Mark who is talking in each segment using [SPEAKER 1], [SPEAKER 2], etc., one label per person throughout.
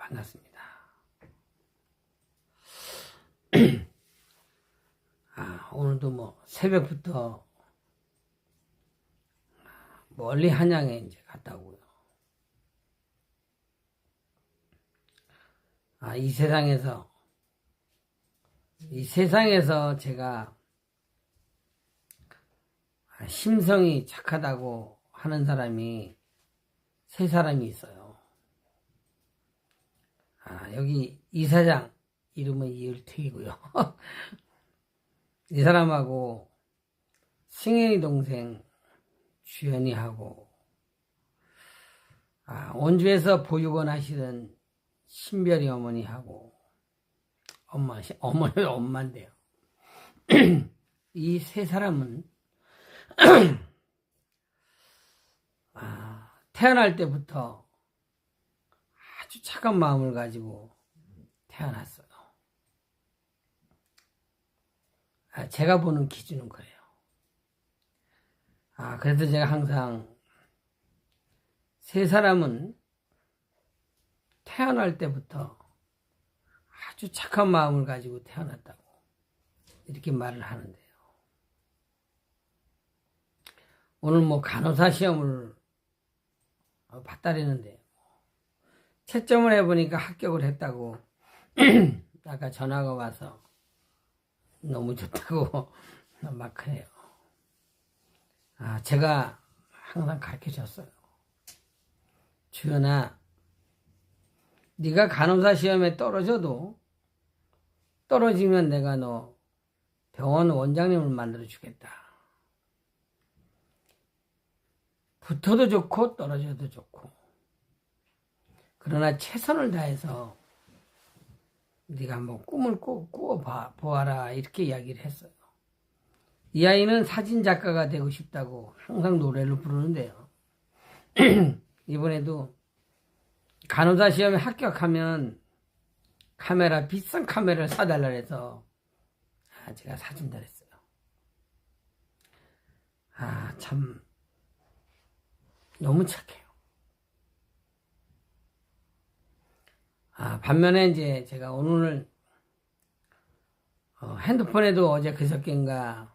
[SPEAKER 1] 반갑습니다. 오늘도 뭐 새벽부터 멀리 한양에 이제 갔다 오고요. 이 세상에서 제가 심성이 착하다고 하는 사람이 세 사람이 있어요. 여기 이사장 이름은 이을택이고요. 이 사람하고 승현이 동생 주연이하고 원주에서 보육원 하시던 신별이 어머니하고 엄마인데요. 이 세 사람은 태어날 때부터 아주 착한 마음을 가지고 태어났어요. 제가 보는 기준은 그래요. 그래서 제가 항상 세 사람은 태어날 때부터 아주 착한 마음을 가지고 태어났다고 이렇게 말을 하는데요. 오늘 뭐 간호사 시험을 봤다랬는데 채점을 해보니까 합격을 했다고 아까 전화가 와서 너무 좋다고 막 그래요. 제가 항상 가르쳐줬어요. 주연아, 네가 간호사 시험에 떨어지면 내가 너 병원 원장님을 만들어 주겠다. 붙어도 좋고 떨어져도 좋고, 그러나 최선을 다해서 네가 뭐 꿈을 꾸어 보아라 이렇게 이야기를 했어요. 이 아이는 사진작가가 되고 싶다고 항상 노래를 부르는데요. 이번에도 간호사 시험에 합격하면 비싼 카메라를 사달라 해서 제가 사준다 했어요. 참 너무 착해요. 반면에 이제 제가 오늘 핸드폰에도 어제 그저께인가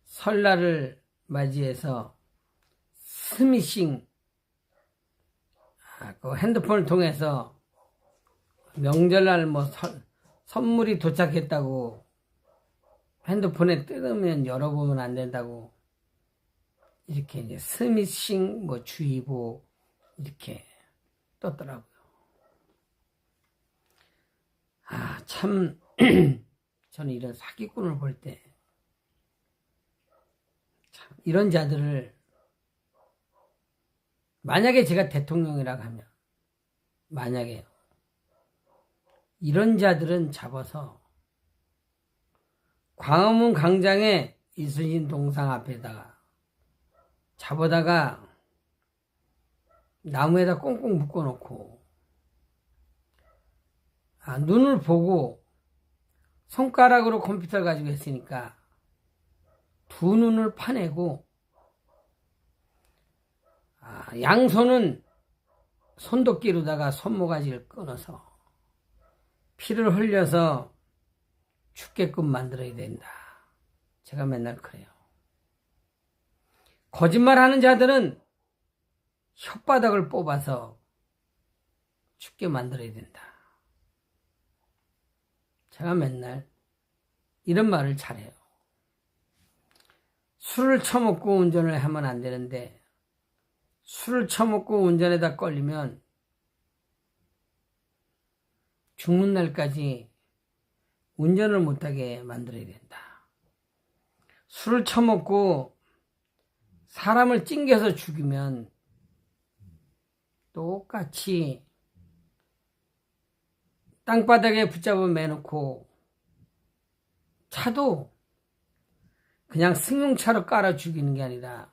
[SPEAKER 1] 설날을 맞이해서 스미싱 그 핸드폰을 통해서 명절날 뭐 선물이 도착했다고 핸드폰에 뜯으면 열어보면 안 된다고 이렇게 이제 스미싱 뭐 주의보 이렇게 떴더라고요. 참 저는 이런 사기꾼을 볼 때 이런 자들을 만약에 제가 대통령이라고 하면 만약에 이런 자들은 잡아서 광화문 광장에 이순신 동상 앞에다가 잡아다가 나무에다 꽁꽁 묶어놓고 눈을 보고 손가락으로 컴퓨터를 가지고 했으니까 두 눈을 파내고 양손은 손도끼로다가 손모가지를 끊어서 피를 흘려서 죽게끔 만들어야 된다. 제가 맨날 그래요. 거짓말하는 자들은 혓바닥을 뽑아서 죽게 만들어야 된다. 제가 맨날 이런 말을 잘해요. 술을 처먹고 운전을 하면 안 되는데 술을 처먹고 운전에다 걸리면 죽는 날까지 운전을 못하게 만들어야 된다. 술을 처먹고 사람을 찡겨서 죽이면 똑같이 땅바닥에 붙잡아 매놓고 차도 그냥 승용차로 깔아 죽이는 게 아니라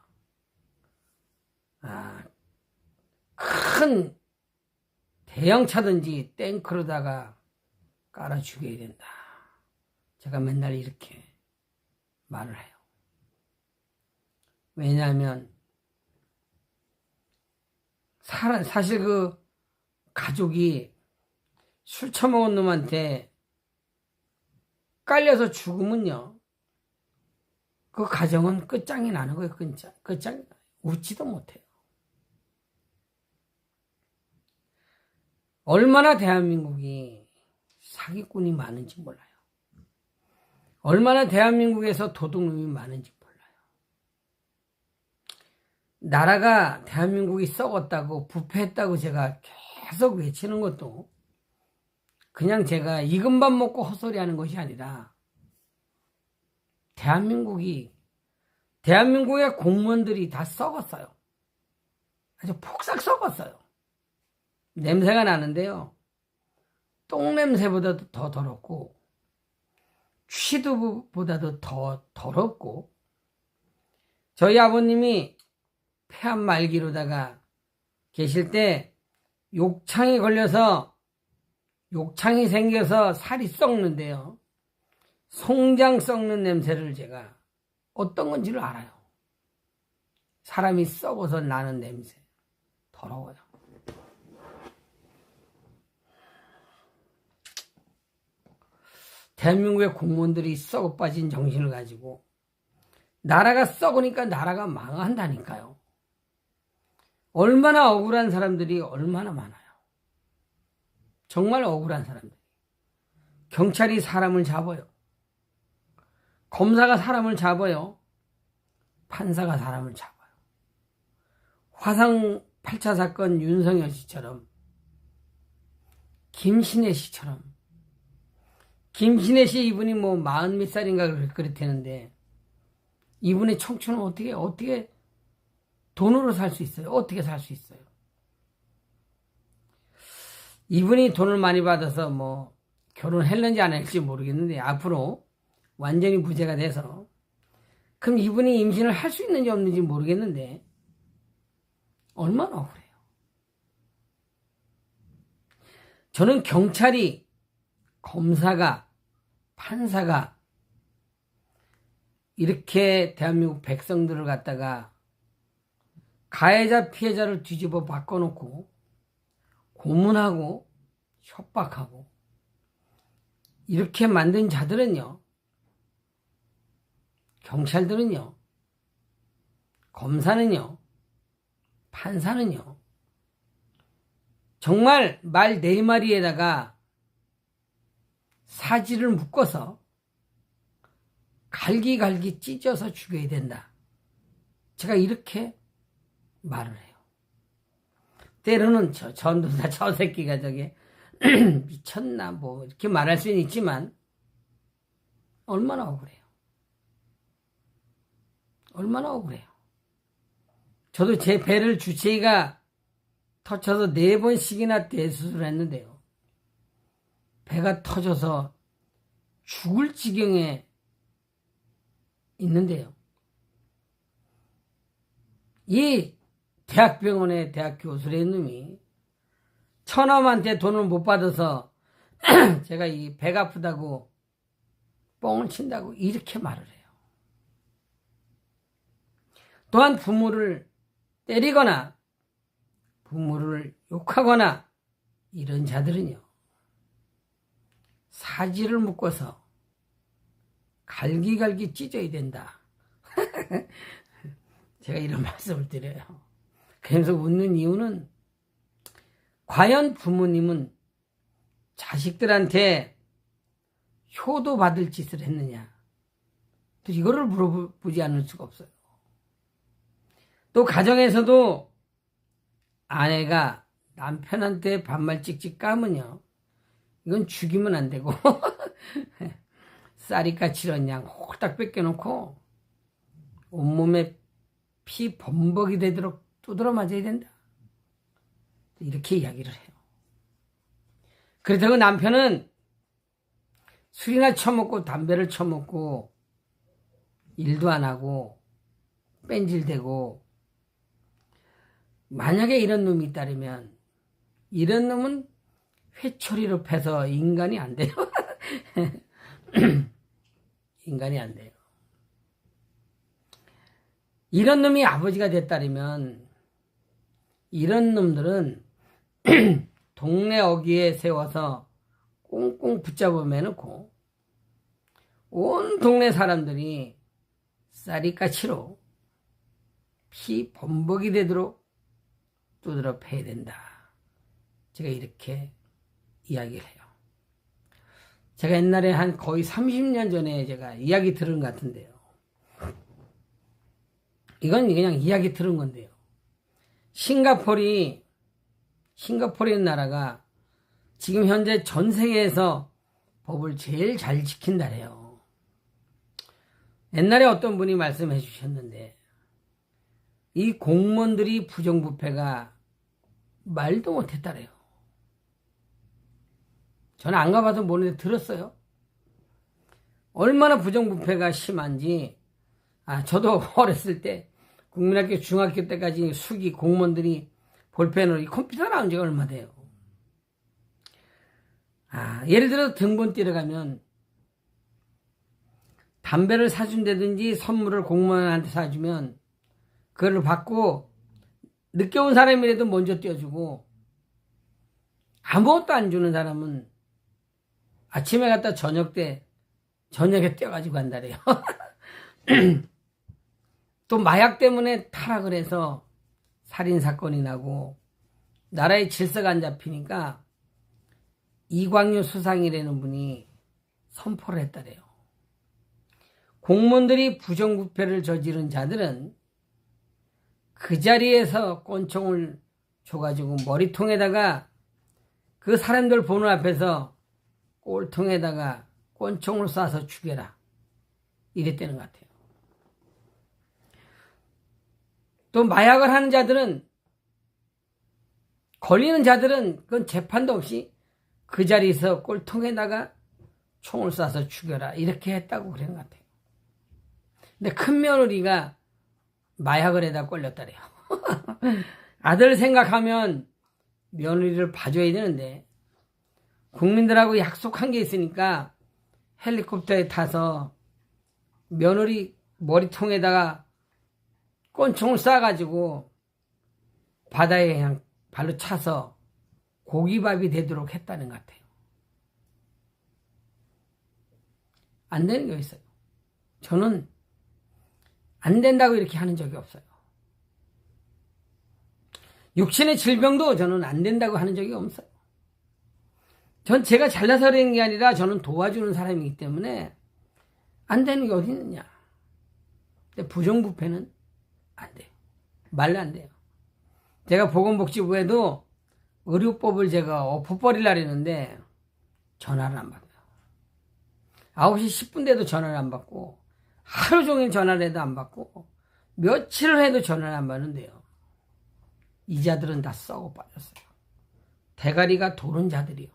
[SPEAKER 1] 큰 대형차든지 탱크로다가 깔아 죽여야 된다. 제가 맨날 이렇게 말을 해요. 왜냐하면 사실 그 가족이 술 처먹은 놈한테 깔려서 죽으면요, 그 가정은 끝장이 나는 거예요. 끝장이 나요. 웃지도 못해요. 얼마나 대한민국이 사기꾼이 많은지 몰라요. 얼마나 대한민국에서 도둑놈이 많은지 몰라요. 나라가 대한민국이 썩었다고 부패했다고 제가 계속 외치는 것도 그냥 제가 익은 밥 먹고 헛소리하는 것이 아니라 대한민국의 공무원들이 다 썩었어요. 아주 폭삭 썩었어요. 냄새가 나는데요, 똥냄새보다도 더 더럽고 취두보다도 더 더럽고, 저희 아버님이 폐암 말기로다가 계실 때 욕창이 생겨서 살이 썩는데요, 송장 썩는 냄새를 제가 어떤 건지를 알아요. 사람이 썩어서 나는 냄새. 더러워요. 대한민국의 공무원들이 썩어 빠진 정신을 가지고 나라가 썩으니까 나라가 망한다니까요. 얼마나 억울한 사람들이 얼마나 많아요. 정말 억울한 사람들이. 경찰이 사람을 잡아요. 검사가 사람을 잡아요. 판사가 사람을 잡아요. 화상 8차 사건 윤석열 씨처럼, 김신혜 씨처럼. 김신혜 씨 이분이 뭐 40몇 살인가 그랬다는데, 이분의 청춘은 어떻게 돈으로 살 수 있어요? 어떻게 살 수 있어요? 이분이 돈을 많이 받아서 뭐 결혼했는지 안 했는지 모르겠는데, 앞으로 완전히 무죄가 돼서, 그럼 이분이 임신을 할 수 있는지 없는지 모르겠는데 얼마나 억울해요. 저는 경찰이, 검사가, 판사가 이렇게 대한민국 백성들을 갖다가 가해자 피해자를 뒤집어 바꿔놓고 고문하고 협박하고 이렇게 만든 자들은요, 경찰들은요, 검사는요, 판사는요, 정말 말 4마리에다가 사지를 묶어서 갈기갈기 찢어서 죽여야 된다. 제가 이렇게 말을 해요. 때로는 저 전도사 저 새끼가 저게 미쳤나 뭐 이렇게 말할 수는 있지만 얼마나 억울해요. 얼마나 억울해요. 저도 제 배를 주치의가 터쳐서 4번씩이나 대수술을 했는데요, 배가 터져서 죽을 지경에 있는데요, 이 대학병원의 대학 교수라는 놈이 처남한테 돈을 못 받아서 제가 이 배가 아프다고 뻥을 친다고 이렇게 말을 해요. 또한 부모를 때리거나 부모를 욕하거나 이런 자들은요, 사지를 묶어서 갈기갈기 찢어야 된다. 제가 이런 말씀을 드려요. 그래서 웃는 이유는, 과연 부모님은 자식들한테 효도 받을 짓을 했느냐, 또 이거를 물어보지 않을 수가 없어요. 또 가정에서도 아내가 남편한테 반말 찍찍 까면요, 이건 죽이면 안 되고 쌀이까치런 양 홀딱 뺏겨놓고 온몸에 피 범벅이 되도록 두드러 맞아야 된다. 이렇게 이야기를 해요. 그렇다고 남편은 술이나 처먹고 담배를 처먹고 일도 안 하고 뺀질대고, 만약에 이런 놈이 있다면 이런 놈은 회초리로 패서 인간이 안 돼요. 인간이 안 돼요. 이런 놈이 아버지가 됐다면 이런 놈들은 동네 어귀에 세워서 꽁꽁 붙잡아 매놓고 온 동네 사람들이 쌀이까치로 피 범벅이 되도록 두드러 패야 된다. 제가 이렇게 이야기를 해요. 제가 옛날에 한 거의 30년 전에 제가 이야기 들은 것 같은데요. 이건 그냥 이야기 들은 건데요. 싱가포르라는 나라가 지금 현재 전 세계에서 법을 제일 잘 지킨다래요. 옛날에 어떤 분이 말씀해 주셨는데 이 공무원들이 부정부패가 말도 못했다래요. 저는 안 가봐서 모르는데 들었어요. 얼마나 부정부패가 심한지. 저도 어렸을 때 국민학교 중학교 때까지 수기 공무원들이 볼펜으로 이 컴퓨터 나온 지가 얼마 돼요. 예를 들어 등본 떼러 가면 담배를 사준다든지 선물을 공무원한테 사주면 그걸 받고 늦게 온 사람이라도 먼저 떼어주고 아무것도 안 주는 사람은 아침에 갔다 저녁에 떼어가지고 간다래요. 또 마약 때문에 타락을 해서 살인사건이 나고 나라의 질서가 안 잡히니까 이광유 수상이라는 분이 선포를 했다래요. 공무원들이 부정부패를 저지른 자들은 그 자리에서 권총을 줘가지고 머리통에다가 그 사람들 보는 앞에서 꼴통에다가 권총을 쏴서 죽여라. 이랬다는 것 같아요. 또 마약을 하는 자들은 걸리는 자들은 그건 재판도 없이 그 자리에서 꼴통에다가 총을 쏴서 죽여라. 이렇게 했다고 그런 것 같아요. 근데 큰 며느리가 마약을 해다 걸렸다래요. 아들 생각하면 며느리를 봐줘야 되는데 국민들하고 약속한 게 있으니까 헬리콥터에 타서 며느리 머리통에다가 권총을 쏴가지고 바다에 그냥 발로 차서 고기밥이 되도록 했다는 것 같아요. 안 되는 게 있어요. 저는 안 된다고 이렇게 하는 적이 없어요. 육신의 질병도 저는 안 된다고 하는 적이 없어요. 전 제가 잘나서 그런 게 아니라 저는 도와주는 사람이기 때문에 안 되는 게 어디 있느냐. 근데 부정부패는 안 돼요. 말로 안 돼요. 제가 보건복지부에도 의료법을 제가 엎어버리려고 했는데 전화를 안 받아요. 9시 10분 돼도 전화를 안 받고 하루 종일 전화를 해도 안 받고 며칠을 해도 전화를 안 받는데요. 이 자들은 다 썩어 빠졌어요. 대가리가 도른 자들이요.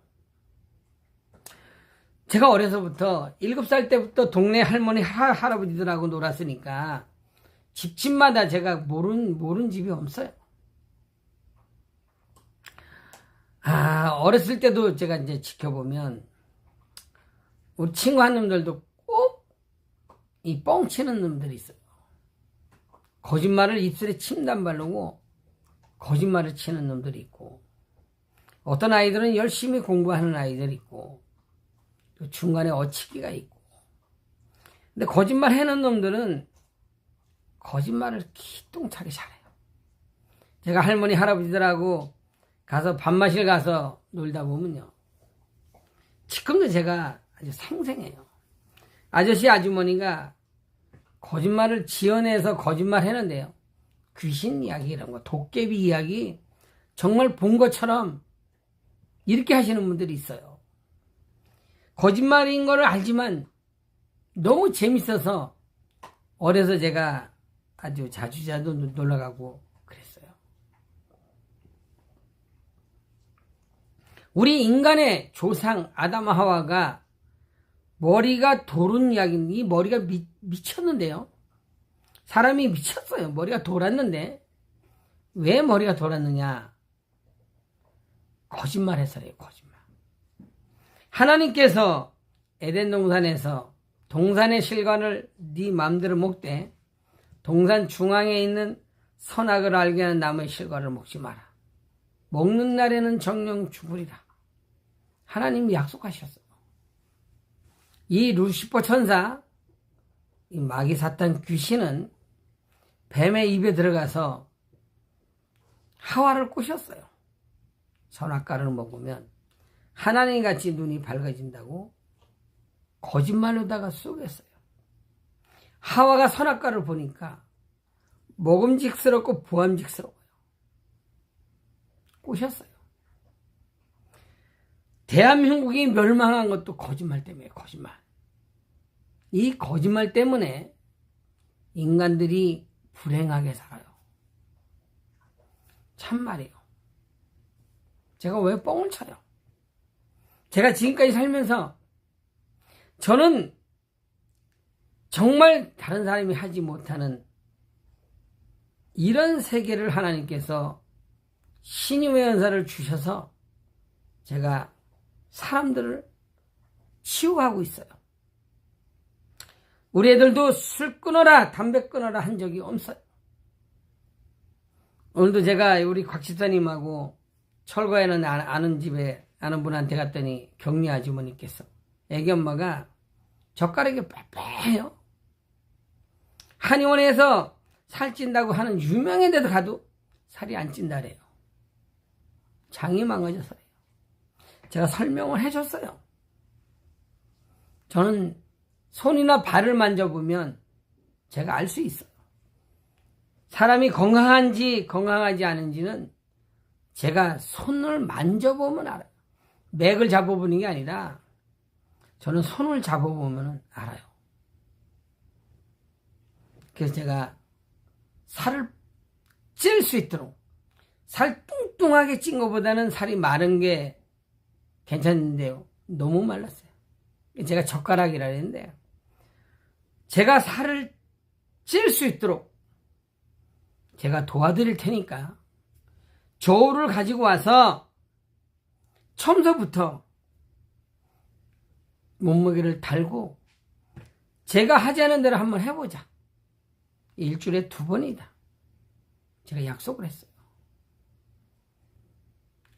[SPEAKER 1] 제가 어려서부터 7살 때부터 동네 할머니 할아버지들하고 놀았으니까 집집마다 제가 모르는 집이 없어요. 어렸을 때도 제가 이제 지켜보면 우리 친구 한 놈들도 꼭 이 뻥치는 놈들이 있어요. 거짓말을 입술에 침도 안 바르고 거짓말을 치는 놈들이 있고 어떤 아이들은 열심히 공부하는 아이들이 있고 또 중간에 어치기가 있고 근데 거짓말 해놓은 놈들은 거짓말을 기똥차게 잘해요. 제가 할머니 할아버지들하고 가서 밥마실 가서 놀다 보면요. 지금도 제가 아주 생생해요. 아저씨 아주머니가 거짓말을 지어내서 거짓말 해는데요. 귀신 이야기 이런 거 도깨비 이야기 정말 본 것처럼 이렇게 하시는 분들이 있어요. 거짓말인 거를 알지만 너무 재밌어서 어려서 제가 아주 자주 놀러가고 그랬어요. 우리 인간의 조상 아담 하와가 머리가 돌은 이야기는 이 머리가 미쳤는데요. 사람이 미쳤어요. 머리가 돌았는데 왜 머리가 돌았느냐? 거짓말해서래요. 거짓말. 하나님께서 에덴 동산에서 동산의 실과를 네 마음대로 먹되 동산 중앙에 있는 선악을 알게 하는 나무의 실과를 먹지 마라. 먹는 날에는 정령 죽으리라. 하나님이 약속하셨어요. 이 루시퍼 천사, 이 마귀 사탄 귀신은 뱀의 입에 들어가서 하와를 꼬셨어요. 선악과를 먹으면 하나님같이 눈이 밝아진다고 거짓말로다가 쏘겠어요. 하와가 선악과를 보니까 먹음직스럽고 부함직스러워요. 꼬셨어요. 대한민국이 멸망한 것도 거짓말 때문에 거짓말. 이 거짓말 때문에 인간들이 불행하게 살아요. 참말이에요. 제가 왜 뻥을 쳐요? 제가 지금까지 살면서 저는 정말 다른 사람이 하지 못하는 이런 세계를 하나님께서 신임의 연사를 주셔서 제가 사람들을 치유하고 있어요. 우리 애들도 술 끊어라, 담배 끊어라 한 적이 없어요. 오늘도 제가 우리 곽 집사님하고 철거에는 아는 집에 아는 분한테 갔더니 격리 아주머니께서 애기 엄마가 젓가락이 빽빽해요. 한의원에서 살찐다고 하는 유명한 데도 가도 살이 안 찐다래요. 장이 망가져서요. 제가 설명을 해줬어요. 저는 손이나 발을 만져보면 제가 알 수 있어요. 사람이 건강한지 건강하지 않은지는 제가 손을 만져보면 알아요. 맥을 잡아보는 게 아니라 저는 손을 잡아보면 알아요. 그래서 제가 살을 찔 수 있도록, 살 뚱뚱하게 찐 것보다는 살이 마른 게 괜찮은데요. 너무 말랐어요. 제가 젓가락이라 했는데 제가 살을 찔 수 있도록 제가 도와드릴 테니까 저울을 가지고 와서 처음서부터 몸무게를 달고 제가 하자는 대로 한번 해보자. 일주일에 2번이다. 제가 약속을 했어요.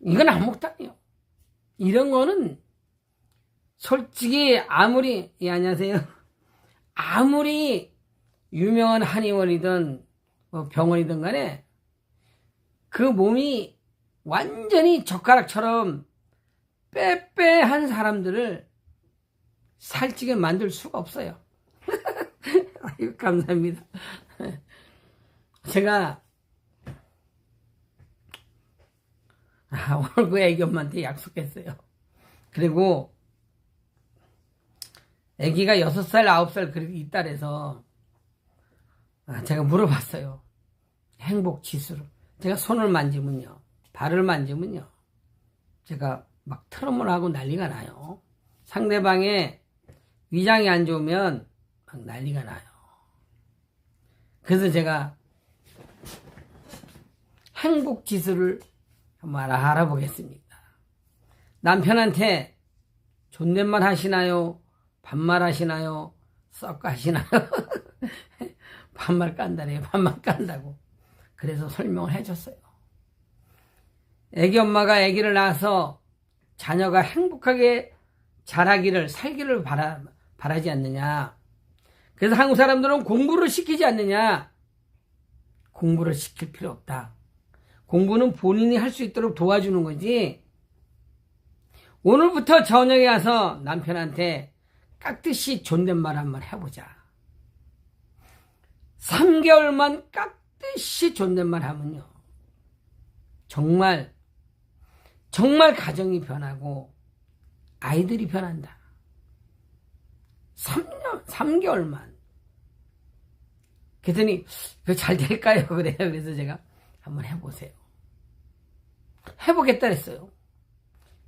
[SPEAKER 1] 이건 아무것도아니에요. 이런 거는 솔직히 아무리 안녕하세요. 아무리 유명한 한의원이든 병원이든 간에 그 몸이 완전히 젓가락처럼 빼빼한 사람들을 살찌게 만들 수가 없어요. 아유, 감사합니다. 제가 오늘 그 애기 엄마한테 약속했어요. 그리고 애기가 6살, 9살 그렇게 있다 그래서 제가 물어봤어요. 행복 지수를. 제가 손을 만지면요, 발을 만지면요, 제가 막 트럼을 하고 난리가 나요. 상대방의 위장이 안 좋으면 막 난리가 나요. 그래서 제가 행복 지수를 한번 알아보겠습니다. 남편한테 존댓말 하시나요? 반말 하시나요? 썩 하시나요? 반말 깐다래요. 반말 깐다고. 그래서 설명을 해줬어요. 애기 엄마가 애기를 낳아서 자녀가 행복하게 자라기를, 살기를 바라지 않느냐. 그래서 한국 사람들은 공부를 시키지 않느냐. 공부를 시킬 필요 없다. 공부는 본인이 할 수 있도록 도와주는 거지. 오늘부터 저녁에 가서 남편한테 깍듯이 존댓말 한번 해보자. 3개월만 깍듯이 존댓말 하면요, 정말 가정이 변하고 아이들이 변한다. 3개월만. 그랬더니 그거 잘 될까요? 그래요. 그래서 제가 한번 해보세요. 해보겠다 했어요.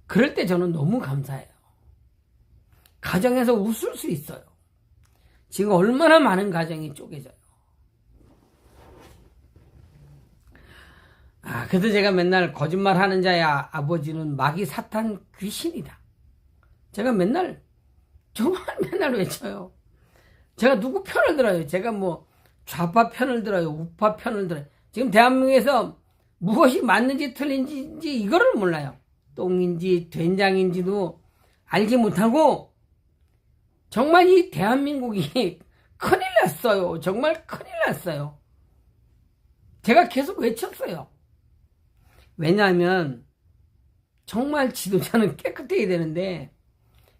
[SPEAKER 1] 그럴 때 저는 너무 감사해요. 가정에서 웃을 수 있어요. 지금 얼마나 많은 가정이 쪼개져요. 그래서 제가 맨날 거짓말하는 자의 아버지는 마귀 사탄 귀신이다. 제가 정말 맨날 외쳐요. 제가 누구 편을 들어요? 제가 뭐 좌파 편을 들어요? 우파 편을 들어요? 지금 대한민국에서 무엇이 맞는지 틀린지 이거를 몰라요. 똥인지 된장인지도 알지 못하고 정말 이 대한민국이 큰일 났어요. 정말 큰일 났어요. 제가 계속 외쳤어요. 왜냐하면 정말 지도자는 깨끗해야 되는데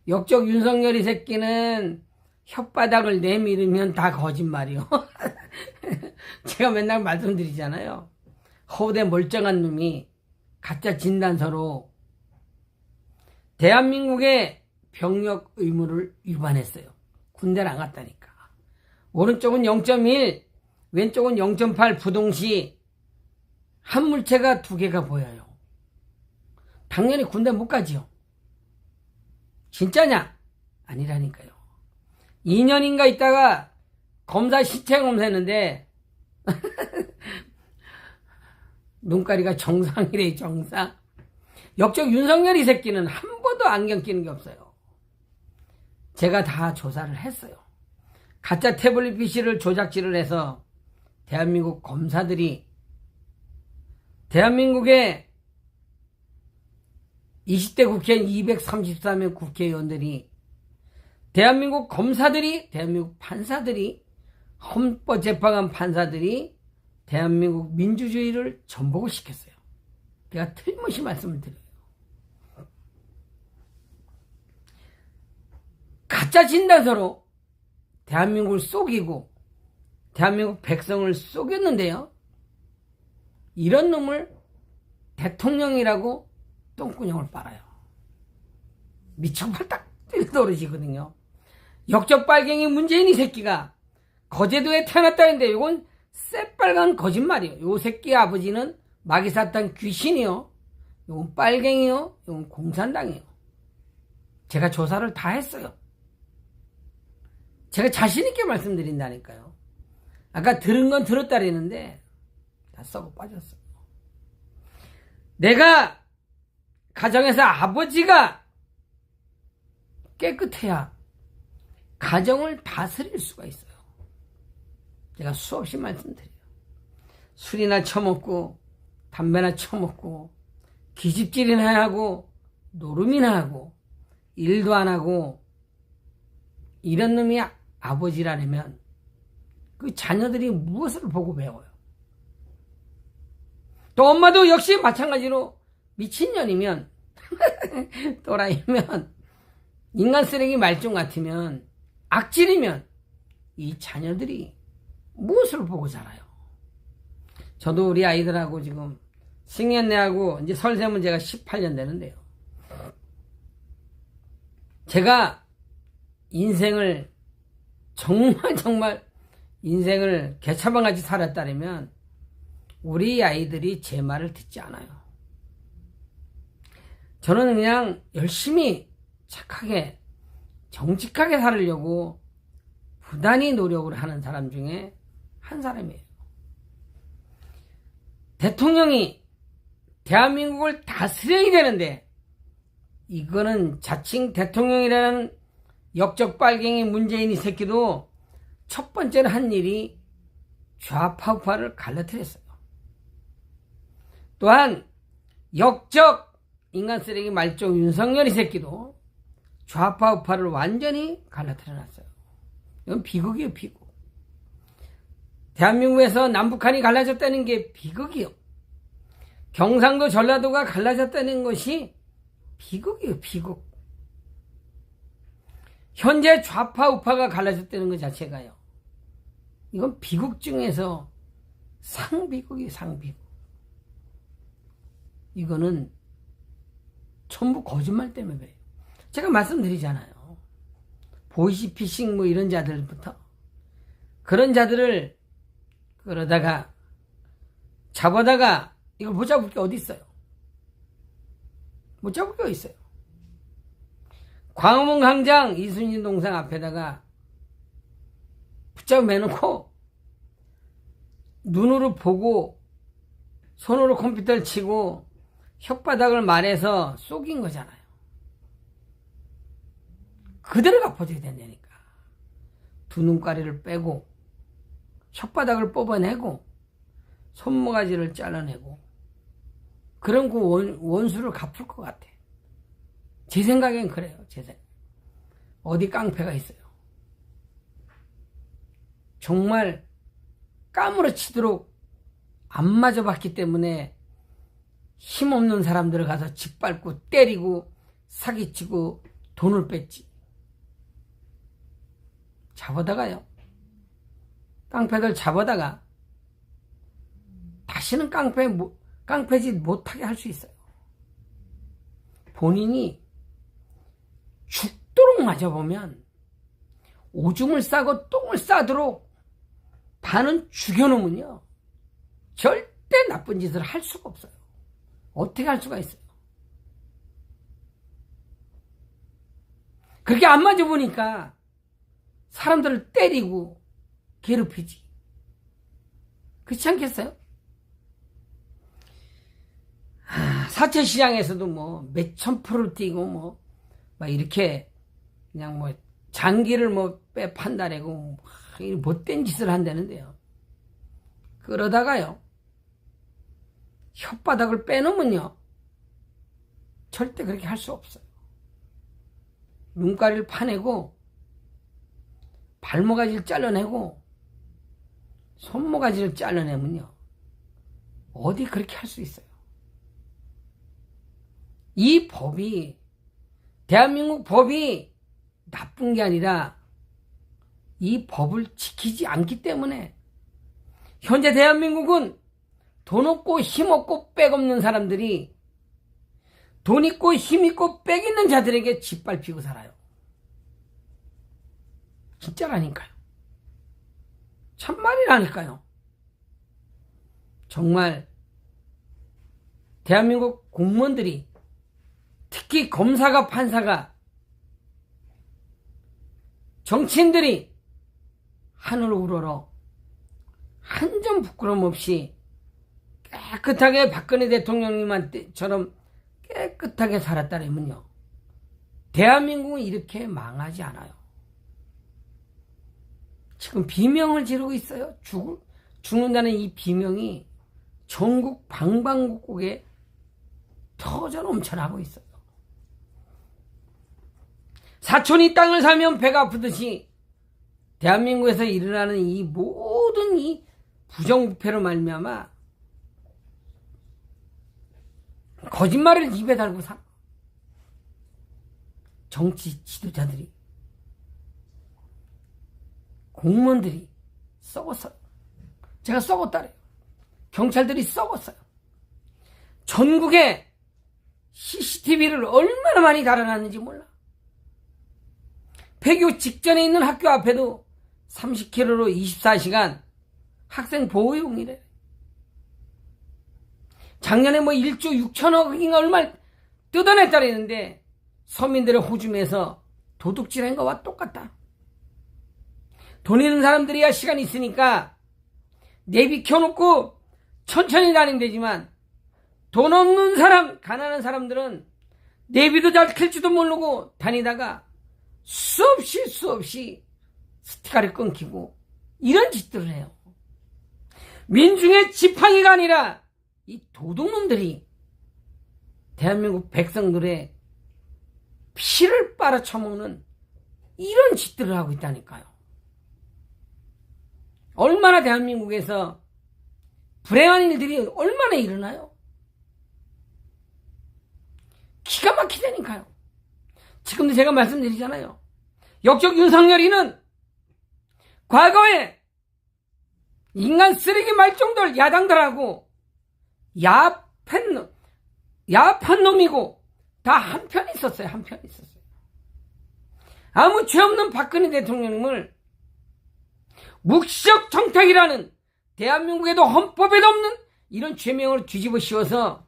[SPEAKER 1] 역적 윤석열이 새끼는 혓바닥을 내밀으면 다 거짓말이요. 제가 맨날 말씀드리잖아요. 허우대 멀쩡한 놈이 가짜 진단서로 대한민국의 병력 의무를 위반했어요. 군대를 안 갔다니까. 오른쪽은 0.1, 왼쪽은 0.8 부동시 한 물체가 두 개가 보여요. 당연히 군대 못 가지요. 진짜냐? 아니라니까요. 2년인가 있다가 검사 시체 검사했는데 눈가리가 정상이래. 정상. 역적 윤석열이 새끼는 한 번도 안경 끼는 게 없어요. 제가 다 조사를 했어요. 가짜 태블릿 PC를 조작질을 해서 대한민국 검사들이 대한민국의 20대 국회의원 234명 국회의원들이 대한민국 검사들이 대한민국 판사들이 헌법재판관 판사들이 대한민국 민주주의를 전복을 시켰어요. 제가 틀림없이 말씀을 드려요. 가짜 진단서로 대한민국을 속이고 대한민국 백성을 속였는데요. 이런 놈을 대통령이라고 똥구녕을 빨아요. 미쳐 팔딱 뛰는 노릇이거든요. 역적 빨갱이 문재인이 새끼가 거제도에 태어났다는데 이건 새빨간 거짓말이에요. 요 새끼 아버지는 마귀사탄 귀신이요. 이건 빨갱이요. 이건 공산당이요. 제가 조사를 다 했어요. 제가 자신있게 말씀드린다니까요. 아까 들은 건 들었다랬는데 다 썩어 빠졌어요. 내가 가정에서 아버지가 깨끗해야 가정을 다스릴 수가 있어요. 제가 수없이 말씀드려요. 술이나 처먹고 담배나 처먹고 기집질이나 하고 노름이나 하고 일도 안 하고 이런 놈이 아버지라면 그 자녀들이 무엇을 보고 배워요? 또 엄마도 역시 마찬가지로 미친년이면 또라이면 인간 쓰레기 말종 같으면 악질이면 이 자녀들이 무엇을 보고 자라요? 저도 우리 아이들하고 지금 승현네하고 이제 설세면 제가 18년 되는데요. 제가 인생을 정말 인생을 개차반같이 살았다면 우리 아이들이 제 말을 듣지 않아요. 저는 그냥 열심히 착하게 정직하게 살으려고 부단히 노력을 하는 사람 중에 한 사람이에요. 대통령이 대한민국을 다스려야 되는데 이거는 자칭 대통령이라는 역적 빨갱이 문재인이 새끼도 첫 번째로 한 일이 좌파 우파를 갈라뜨렸어요. 또한 역적 인간 쓰레기 말종 윤석열이 새끼도 좌파 우파를 완전히 갈라뜨려놨어요. 이건 비극이에요. 비극. 대한민국에서 남북한이 갈라졌다는 게 비극이요. 경상도 전라도가 갈라졌다는 것이 비극이에요. 비극. 현재 좌파 우파가 갈라졌다는 것 자체가요. 이건 비극 중에서 상비극이에요. 상비극. 이거는 전부 거짓말 때문에 그래요. 제가 말씀드리잖아요. 보이시피싱 뭐 이런 자들부터 그런 자들을 그러다가 잡아다가 이걸 못 잡을 게 어디 있어요? 못 잡을 게 어디 있어요? 광화문 광장 이순신 동상 앞에다가 붙잡아 매놓고 눈으로 보고 손으로 컴퓨터를 치고 혓바닥을 말해서 속인 거잖아요. 그대로 갚아줘야 된다니까. 두 눈가리를 빼고 혓바닥을 뽑아내고 손모가지를 잘라내고 그런 그 원수를 갚을 것 같아. 제 생각엔 그래요. 제 생각. 어디 깡패가 있어요. 정말 까무러치도록 안 맞아봤기 때문에 힘없는 사람들을 가서 짓밟고 때리고 사기치고 돈을 뺐지. 잡아다가요. 깡패들 잡아다가 다시는 깡패짓 못하게 할 수 있어요. 본인이 죽도록 맞아보면 오줌을 싸고 똥을 싸도록 반은 죽여놓으면요. 절대 나쁜 짓을 할 수가 없어요. 어떻게 할 수가 있어요? 그렇게 안 맞아보니까 사람들을 때리고 괴롭히지. 그렇지 않겠어요? 사채시장에서도 뭐 몇천 프로를 뛰고 막 이렇게 그냥 뭐 장기를 판다내고 못된 짓을 한다는데요. 그러다가요. 혓바닥을 빼놓으면요. 절대 그렇게 할 수 없어요. 눈가리를 파내고 발모가지를 잘라내고 손모가지를 잘라내면요. 어디 그렇게 할 수 있어요. 이 법이 대한민국 법이 나쁜 게 아니라 이 법을 지키지 않기 때문에 현재 대한민국은 돈 없고 힘 없고 빽 없는 사람들이 돈 있고 힘 있고 빽 있는 자들에게 짓밟히고 살아요. 진짜라니까요. 참말이라니까요. 정말 대한민국 공무원들이 특히 검사가 판사가 정치인들이 하늘 우러러 한 점 부끄럼 없이 깨끗하게 박근혜 대통령님한테처럼 깨끗하게 살았다면요. 대한민국은 이렇게 망하지 않아요. 지금 비명을 지르고 있어요. 죽는다는 이 비명이 전국 방방곡곡에 터져 넘쳐나고 있어요. 사촌이 땅을 살면 배가 아프듯이 대한민국에서 일어나는 이 모든 이 부정부패로 말미암아 거짓말을 입에 달고 살아. 정치 지도자들이 공무원들이 썩었어요. 제가 썩었다래요. 경찰들이 썩었어요. 전국에 CCTV를 얼마나 많이 달아놨는지 몰라. 폐교 직전에 있는 학교 앞에도 30km로 24시간 학생 보호용이래. 작년에 1조 6천억인가 얼마 뜯어냈다랬는데 서민들의 호주에서 도둑질한 거와 똑같다. 돈 있는 사람들이야 시간 있으니까 내비 켜놓고 천천히 다닌대지만 돈 없는 사람, 가난한 사람들은 내비도 잘 켤지도 모르고 다니다가 수없이 스티커를 끊기고 이런 짓들을 해요. 민중의 지팡이가 아니라 이 도둑놈들이 대한민국 백성들의 피를 빨아쳐먹는 이런 짓들을 하고 있다니까요. 얼마나 대한민국에서 불행한 일들이 얼마나 일어나요? 기가 막히다니까요. 지금도 제가 말씀드리잖아요. 역적 윤석열이는 과거에 인간 쓰레기 말종들 야당들하고 야판 놈이고 다 한편 있었어요. 한편 있었어요. 아무 죄 없는 박근혜 대통령을 묵시적 정탁이라는 대한민국에도 헌법에도 없는 이런 죄명을 뒤집어 씌워서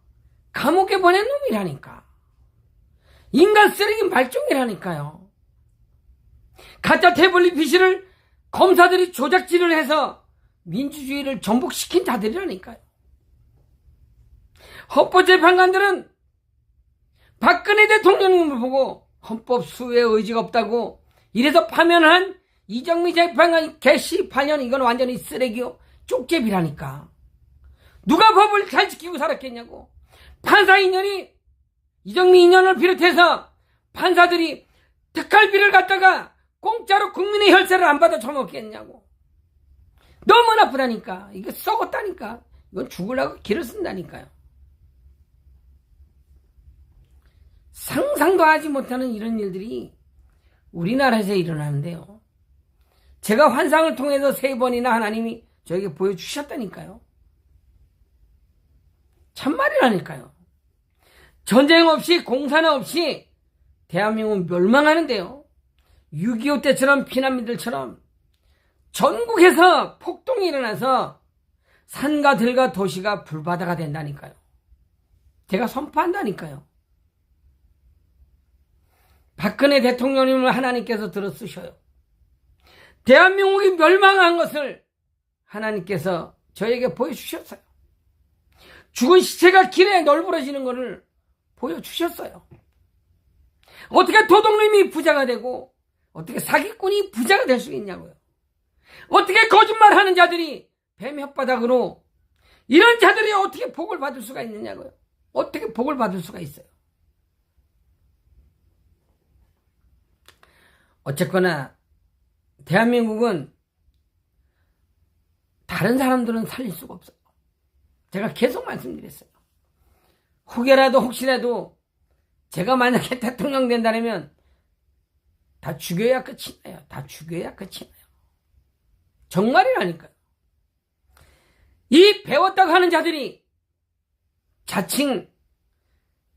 [SPEAKER 1] 감옥에 보낸 놈이라니까. 인간 쓰레기 말종이라니까요. 가짜 태블릿 PC를 검사들이 조작질을 해서 민주주의를 전복시킨 자들이라니까요. 헌법재판관들은 박근혜 대통령님을 보고 헌법 수호에 의지가 없다고 이래서 파면한 이정미 재판관이 개시 8년 이건 완전히 쓰레기요 쪽제비라니까. 누가 법을 잘 지키고 살았겠냐고. 판사 인연이 이정미 인연을 비롯해서 판사들이 특활비를 갖다가 공짜로 국민의 혈세를 안 받아 처먹겠냐고. 너무 나쁘다니까. 이게 썩었다니까. 이건 죽으려고 길을 쓴다니까요. 상상도 하지 못하는 이런 일들이 우리나라에서 일어나는데요. 제가 환상을 통해서 3번이나 하나님이 저에게 보여주셨다니까요. 참말이라니까요. 전쟁 없이 공사나 없이 대한민국은 멸망하는데요. 6.25 때처럼 피난민들처럼 전국에서 폭동이 일어나서 산과 들과 도시가 불바다가 된다니까요. 제가 선포한다니까요. 박근혜 대통령님을 하나님께서 들어 쓰셔요. 대한민국이 멸망한 것을 하나님께서 저에게 보여주셨어요. 죽은 시체가 길에 널브러지는 것을 보여주셨어요. 어떻게 도둑놈이 부자가 되고 어떻게 사기꾼이 부자가 될 수 있냐고요. 어떻게 거짓말하는 자들이 뱀 혓바닥으로 이런 자들이 어떻게 복을 받을 수가 있느냐고요. 어떻게 복을 받을 수가 있어요. 어쨌거나 대한민국은 다른 사람들은 살릴 수가 없어요. 제가 계속 말씀드렸어요. 혹시라도 제가 만약에 대통령 된다면 다 죽여야 끝이 나요. 다 죽여야 끝이 나요. 정말이라니까요. 이 배웠다고 하는 자들이 자칭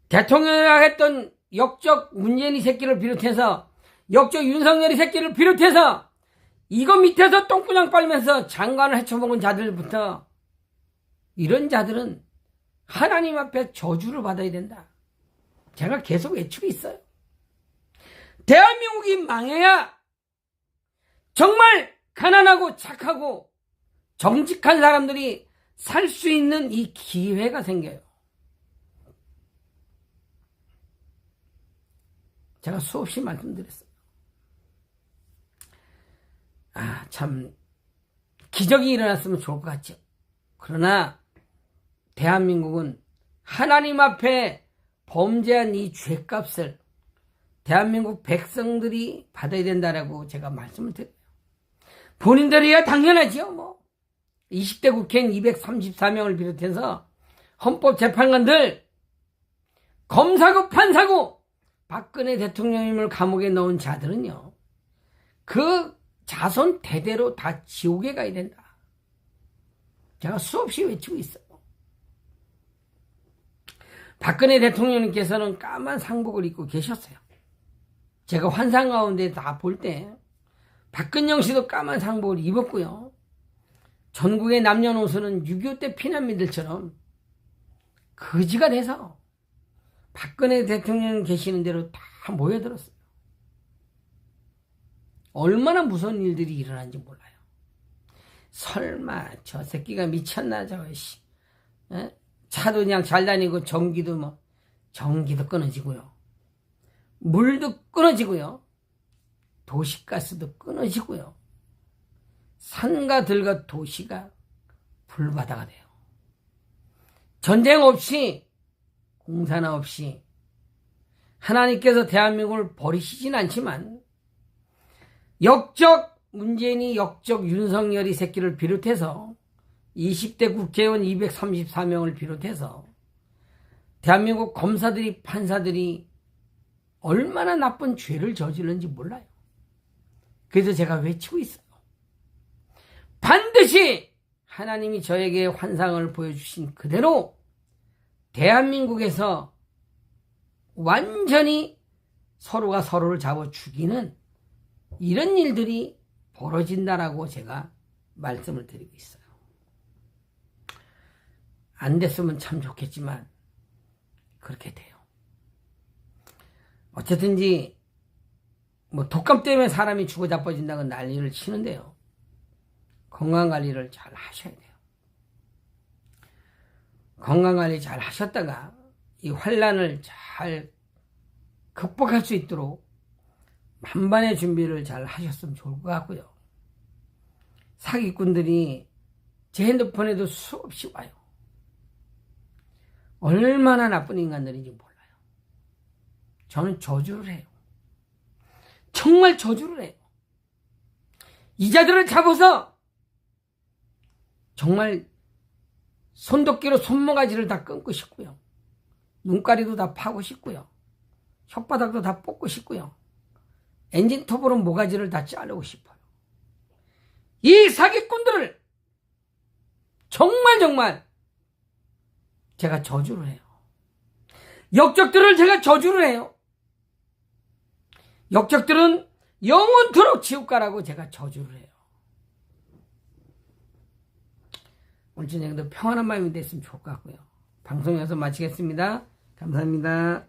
[SPEAKER 1] 대통령이라고 했던 역적 문재인 이 새끼를 비롯해서 역적 윤석열 이 새끼를 비롯해서 이거 밑에서 똥구녕 빨면서 장관을 헤쳐먹은 자들부터 이런 자들은 하나님 앞에 저주를 받아야 된다. 제가 계속 외치고 있어요. 대한민국이 망해야 정말 가난하고 착하고 정직한 사람들이 살 수 있는 이 기회가 생겨요. 제가 수없이 말씀드렸어요. 참 기적이 일어났으면 좋을 것 같죠. 그러나 대한민국은 하나님 앞에 범죄한 이 죄값을 대한민국 백성들이 받아야 된다라고 제가 말씀을 드려요. 본인들이야 당연하지요. 뭐 20대 국회의원 234명을 비롯해서 헌법재판관들, 검사고 판사고 박근혜 대통령님을 감옥에 넣은 자들은요, 그 자손 대대로 다 지옥에 가야 된다. 제가 수없이 외치고 있어요. 박근혜 대통령님께서는 까만 상복을 입고 계셨어요. 제가 환상 가운데 다 볼 때 박근영 씨도 까만 상복을 입었고요. 전국의 남녀노소는 6.25 때 피난민들처럼 거지가 돼서 박근혜 대통령 계시는 대로 다 모여들었어요. 얼마나 무서운 일들이 일어난지 몰라요. 설마 저 새끼가 미쳤나 저씨. 차도 그냥 잘 다니고 전기도 끊어지고요. 물도 끊어지고요. 도시가스도 끊어지고요. 산과 들과 도시가 불바다가 돼요. 전쟁 없이 공사나 없이 하나님께서 대한민국을 버리시진 않지만 역적 문재인이 역적 윤석열이 새끼를 비롯해서 20대 국회의원 234명을 비롯해서 대한민국 검사들이 판사들이 얼마나 나쁜 죄를 저지르는지 몰라요. 그래서 제가 외치고 있어요. 반드시 하나님이 저에게 환상을 보여주신 그대로 대한민국에서 완전히 서로가 서로를 잡아 죽이는 이런 일들이 벌어진다라고 제가 말씀을 드리고 있어요. 안 됐으면 참 좋겠지만 그렇게 돼요. 어쨌든지 독감 때문에 사람이 죽어 자빠진다고 난리를 치는데요. 건강관리를 잘 하셔야 돼요. 건강관리 잘 하셨다가 이 환란을 잘 극복할 수 있도록 만반의 준비를 잘 하셨으면 좋을 것 같고요. 사기꾼들이 제 핸드폰에도 수없이 와요. 얼마나 나쁜 인간들인지 몰라요. 저는 저주를 해요. 정말 저주를 해요. 이 자들을 잡아서 정말 손도끼로 손모가지를 다 끊고 싶고요. 눈가리도 다 파고 싶고요. 혓바닥도 다 뽑고 싶고요. 엔진톱으로 모가지를 다 자르고 싶어요. 이 사기꾼들을 정말 제가 저주를 해요. 역적들을 제가 저주를 해요. 역적들은 영원토록 지옥가라고 제가 저주를 해요. 오늘 저녁에도 평안한 마음이 됐으면 좋을 것 같고요. 방송 여기서 마치겠습니다. 감사합니다.